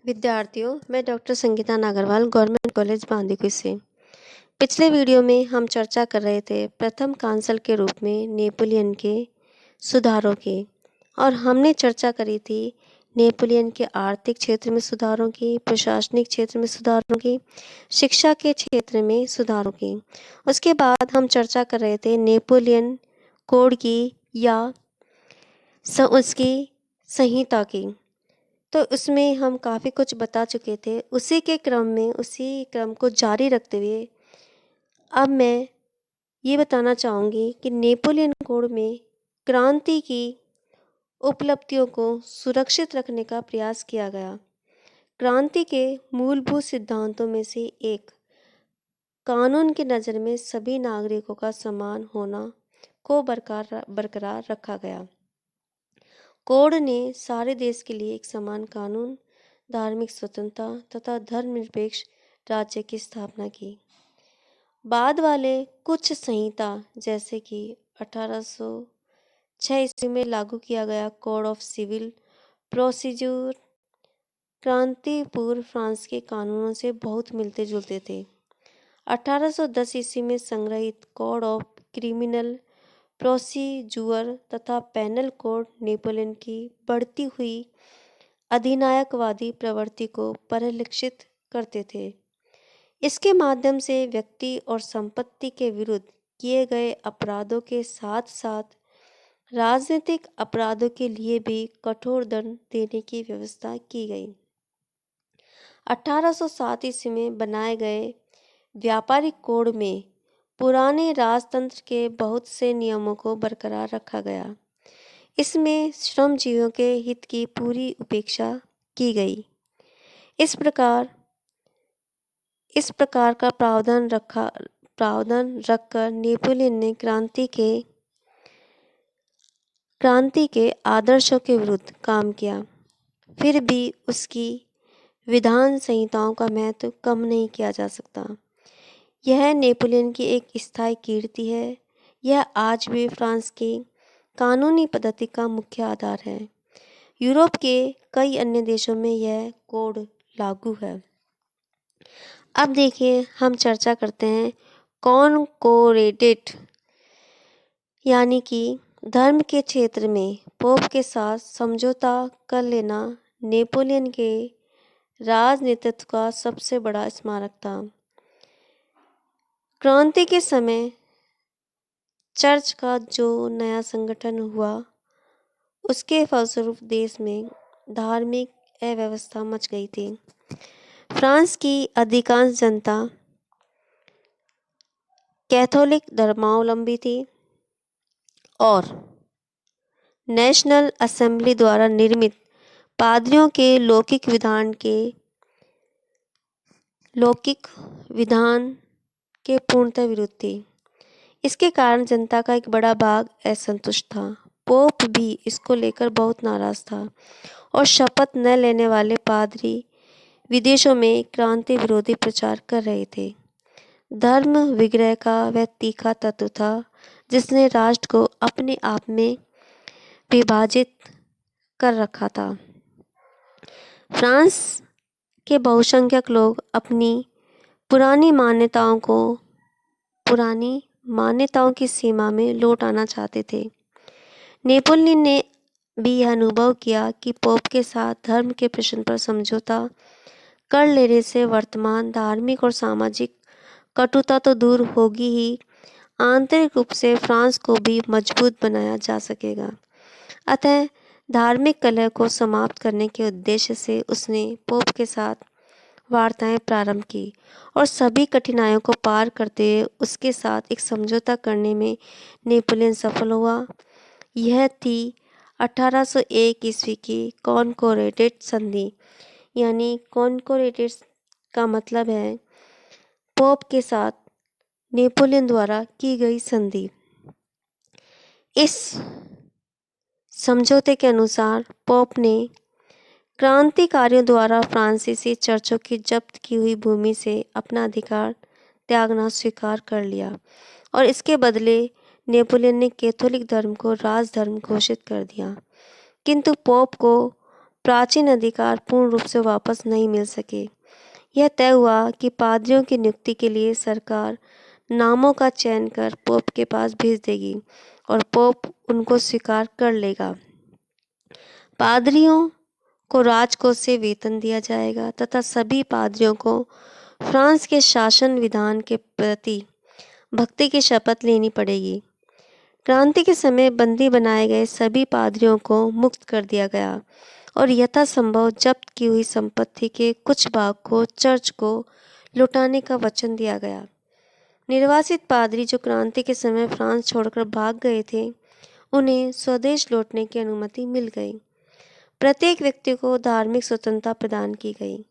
विद्यार्थियों, मैं doctor Sangeeta Nagarwal government college Bandikui से। पिछले वीडियो में हम चर्चा कर रहे थे प्रथम कांसल के रूप में नेपोलियन के सुधारों की, और हमने चर्चा करी थी नेपोलियन के आर्थिक क्षेत्र में सुधारों की, प्रशासनिक क्षेत्र में सुधारों की, शिक्षा के क्षेत्र में सुधारों की। उसके बाद हम चर्चा कर रहे थे नेपोलियन कोड की या उसकी संहिता की। तो उसमें हम काफ़ी कुछ बता चुके थे। उसी क्रम को जारी रखते हुए अब मैं ये बताना चाहूँगी कि नेपोलियन कोड में क्रांति की उपलब्धियों को सुरक्षित रखने का प्रयास किया गया। क्रांति के मूलभूत सिद्धांतों में से एक कानून की नज़र में सभी नागरिकों का समान होना को बरकरार रखा गया। कोड ने सारे देश के लिए एक समान कानून, धार्मिक स्वतंत्रता तथा धर्मनिरपेक्ष राज्य की स्थापना की। बाद वाले कुछ संहिता जैसे कि 1806 ईस्वी में लागू किया गया कोड ऑफ सिविल प्रोसीजर क्रांति पूर्व फ्रांस के कानूनों से बहुत मिलते जुलते थे। 1810 ईस्वी में संग्रहित कोड ऑफ क्रिमिनल प्रोसीजर तथा पेनल कोड नेपोलियन की बढ़ती हुई अधिनायकवादी प्रवृत्ति को परिलक्षित करते थे। इसके माध्यम से व्यक्ति और संपत्ति के विरुद्ध किए गए अपराधों के साथ साथ राजनीतिक अपराधों के लिए भी कठोर दंड देने की व्यवस्था की गई। 1807 ईस्वी में बनाए गए व्यापारिक कोड में पुराने राजतंत्र के बहुत से नियमों को बरकरार रखा गया। इसमें श्रमजीवियों के हित की पूरी उपेक्षा की गई। इस प्रकार का प्रावधान रखकर नेपोलियन ने क्रांति के आदर्शों के विरुद्ध काम किया। फिर भी उसकी विधान संहिताओं का महत्व कम नहीं किया जा सकता। यह नेपोलियन की एक स्थायी कीर्ति है। यह आज भी फ्रांस की कानूनी पद्धति का मुख्य आधार है। यूरोप के कई अन्य देशों में यह कोड लागू है। अब देखिए, हम चर्चा करते हैं कॉनकोर्डेट यानी कि धर्म के क्षेत्र में पोप के साथ समझौता कर लेना नेपोलियन के राजनीतित्व का सबसे बड़ा स्मारक था। क्रांति के समय चर्च का जो नया संगठन हुआ, उसके फलस्वरूप देश में धार्मिक अव्यवस्था मच गई थी। फ्रांस की अधिकांश जनता कैथोलिक धर्मावलंबी थी और नेशनल असेंबली द्वारा निर्मित पादरियों के लौकिक विधान के पूर्णतः विरुद्ध थी। इसके कारण जनता का एक बड़ा भाग असंतुष्ट था। पोप भी इसको लेकर बहुत नाराज था और शपथ न लेने वाले पादरी विदेशों में क्रांति विरोधी प्रचार कर रहे थे। धर्म विग्रह का वह तीखा तत्व था जिसने राष्ट्र को अपने आप में विभाजित कर रखा था। फ्रांस के बहुसंख्यक लोग अपनी पुरानी मान्यताओं की सीमा में लौट आना चाहते थे। नेपोलियन ने भी यह अनुभव किया कि पोप के साथ धर्म के प्रश्न पर समझौता कर लेने से वर्तमान धार्मिक और सामाजिक कटुता तो दूर होगी ही, आंतरिक रूप से फ्रांस को भी मजबूत बनाया जा सकेगा। अतः धार्मिक कलह को समाप्त करने के उद्देश्य से उसने पोप के साथ वार्ताएं प्रारंभ की और सभी कठिनाइयों को पार करते हुए उसके साथ एक समझौता करने में नेपोलियन सफल हुआ। यह थी 1801 ईस्वी की कॉनकोर्डेट संधि। यानी कॉनकोर्डेट का मतलब है पोप के साथ नेपोलियन द्वारा की गई संधि। इस समझौते के अनुसार पोप ने क्रांतिकारियों द्वारा फ्रांसीसी चर्चों की जब्त की हुई भूमि से अपना अधिकार त्यागना स्वीकार कर लिया और इसके बदले नेपोलियन ने कैथोलिक धर्म को राजधर्म घोषित कर दिया। किंतु पोप को प्राचीन अधिकार पूर्ण रूप से वापस नहीं मिल सके। यह तय हुआ कि पादरियों की नियुक्ति के लिए सरकार नामों का चयन कर पोप के पास भेज देगी और पोप उनको स्वीकार कर लेगा। पादरियों को राजकोष से वेतन दिया जाएगा तथा सभी पादरियों को फ्रांस के शासन विधान के प्रति भक्ति की शपथ लेनी पड़ेगी। क्रांति के समय बंदी बनाए गए सभी पादरियों को मुक्त कर दिया गया और यथासंभव जब्त की हुई संपत्ति के कुछ भाग को चर्च को लौटाने का वचन दिया गया। निर्वासित पादरी जो क्रांति के समय फ्रांस छोड़कर भाग गए थे, उन्हें स्वदेश लौटने की अनुमति मिल गई। प्रत्येक व्यक्ति को धार्मिक स्वतंत्रता प्रदान की गई।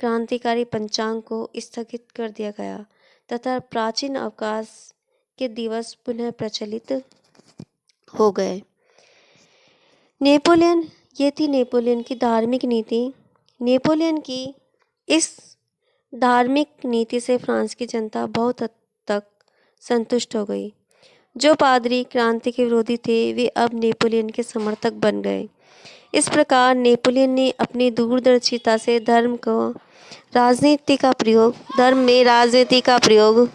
क्रांतिकारी पंचांग को स्थगित कर दिया गया तथा प्राचीन अवकाश के दिवस पुनः प्रचलित हो गए। नेपोलियन, ये थी नेपोलियन की धार्मिक नीति। नेपोलियन की इस धार्मिक नीति से फ्रांस की जनता बहुत हद तक संतुष्ट हो गई। जो पादरी क्रांति के विरोधी थे, वे अब नेपोलियन के समर्थक बन गए। इस प्रकार नेपोलियन ने अपनी दूरदर्शिता से धर्म में राजनीति का प्रयोग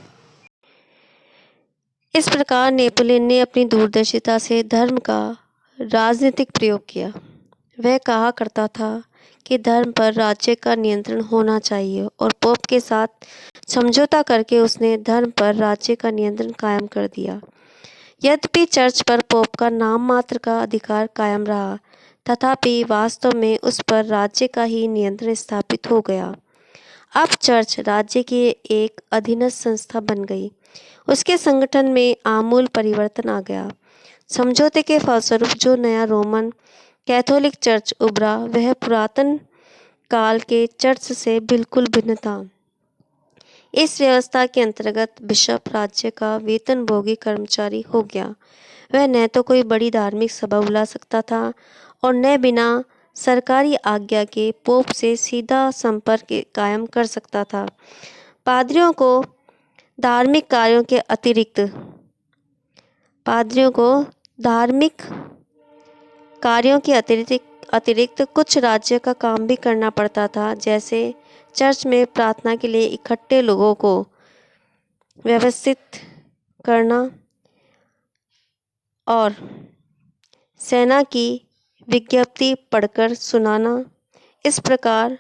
इस प्रकार नेपोलियन ने अपनी दूरदर्शिता से धर्म का राजनीतिक प्रयोग किया। वह कहा करता था कि धर्म पर राज्य का नियंत्रण होना चाहिए और पोप के साथ समझौता करके उसने धर्म पर राज्य का नियंत्रण कायम कर दिया। यद्यपि चर्च पर पोप का नाम मात्र का अधिकार कायम रहा, तथापि वास्तव में उस पर राज्य का ही नियंत्रण स्थापित हो गया। अब चर्च राज्य की एक अधीनस्थ संस्था बन गई। उसके संगठन में आमूल परिवर्तन आ गया। समझौते के फलस्वरूप जो नया रोमन कैथोलिक चर्च उभरा, वह पुरातन काल के चर्च से बिल्कुल भिन्न था। इस व्यवस्था के अंतर्गत बिशप राज्य का वेतनभोगी कर्मचारी हो गया। वह न तो कोई बड़ी धार्मिक सभा बुला सकता था और न बिना सरकारी आज्ञा के पोप से सीधा संपर्क कायम कर सकता था। पादरियों को धार्मिक कार्यों के अतिरिक्त कुछ राज्य का काम भी करना पड़ता था, जैसे चर्च में प्रार्थना के लिए इकट्ठे लोगों को व्यवस्थित करना और सेना की विज्ञप्ति पढ़कर सुनाना। इस प्रकार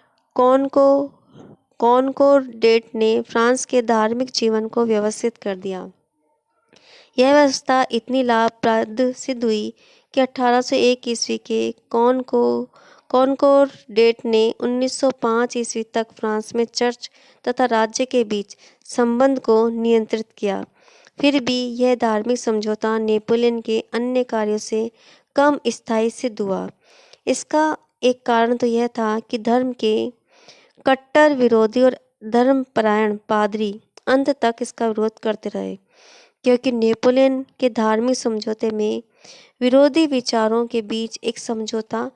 कॉनकोर्डेट ने फ्रांस के धार्मिक जीवन को व्यवस्थित कर दिया। यह व्यवस्था इतनी लाभप्रद सिद्ध हुई कि 1801 ईस्वी के कॉनकोर्डेट ने 1905 ईस्वी तक फ्रांस में चर्च तथा राज्य के बीच संबंध को नियंत्रित किया। फिर भी यह धार्मिक समझौता नेपोलियन के अन्य कार्यों से कम स्थायी सिद्ध हुआ। इसका एक कारण तो यह था कि धर्म के कट्टर विरोधी और धर्मपरायण पादरी अंत तक इसका विरोध करते रहे, क्योंकि नेपोलियन के धार्मिक समझौते में विरोधी विचारों के बीच एक समझौता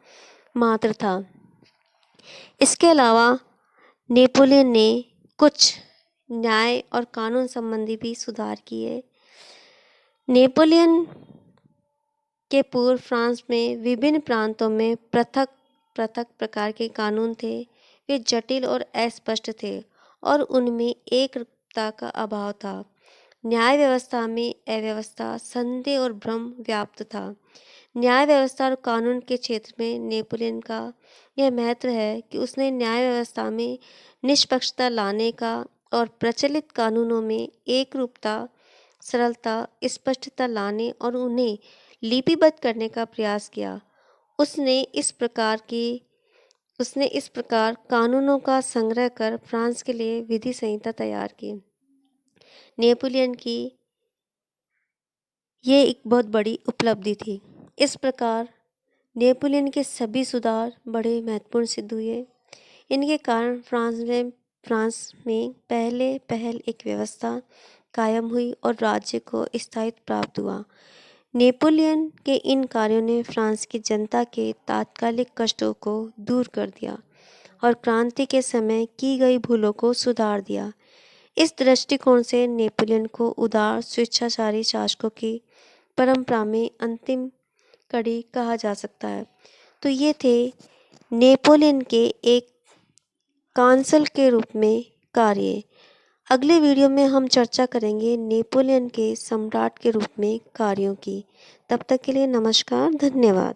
मात्र था। इसके अलावा नेपोलियन ने कुछ न्याय और कानून संबंधी भी सुधार किए। नेपोलियन के पूर्व फ्रांस में विभिन्न प्रांतों में पृथक प्रकार के कानून थे। वे जटिल और अस्पष्ट थे और उनमें एकरूपता का अभाव था। न्याय व्यवस्था में अव्यवस्था, संदेह और भ्रम व्याप्त था। न्याय व्यवस्था और कानून के क्षेत्र में नेपोलियन का यह महत्व है कि उसने न्याय व्यवस्था में निष्पक्षता लाने का और प्रचलित कानूनों में एकरूपता, सरलता, स्पष्टता लाने और उन्हें लिपिबद्ध करने का प्रयास किया। उसने इस प्रकार कानूनों का संग्रह कर फ्रांस के लिए विधि संहिता तैयार की। नेपोलियन की ये एक बहुत बड़ी उपलब्धि थी। इस प्रकार नेपोलियन के सभी सुधार बड़े महत्वपूर्ण सिद्ध हुए। इनके कारण फ्रांस में पहल एक व्यवस्था कायम हुई और राज्य को स्थायित्व प्राप्त हुआ। नेपोलियन के इन कार्यों ने फ्रांस की जनता के तात्कालिक कष्टों को दूर कर दिया और क्रांति के समय की गई भूलों को सुधार दिया। इस दृष्टिकोण से नेपोलियन को उदार स्वेच्छाचारी शासकों की परंपरा में अंतिम कड़ी कहा जा सकता है। तो ये थे नेपोलियन के एक कांसल के रूप में कार्य। अगले वीडियो में हम चर्चा करेंगे नेपोलियन के सम्राट के रूप में कार्यों की। तब तक के लिए नमस्कार, धन्यवाद।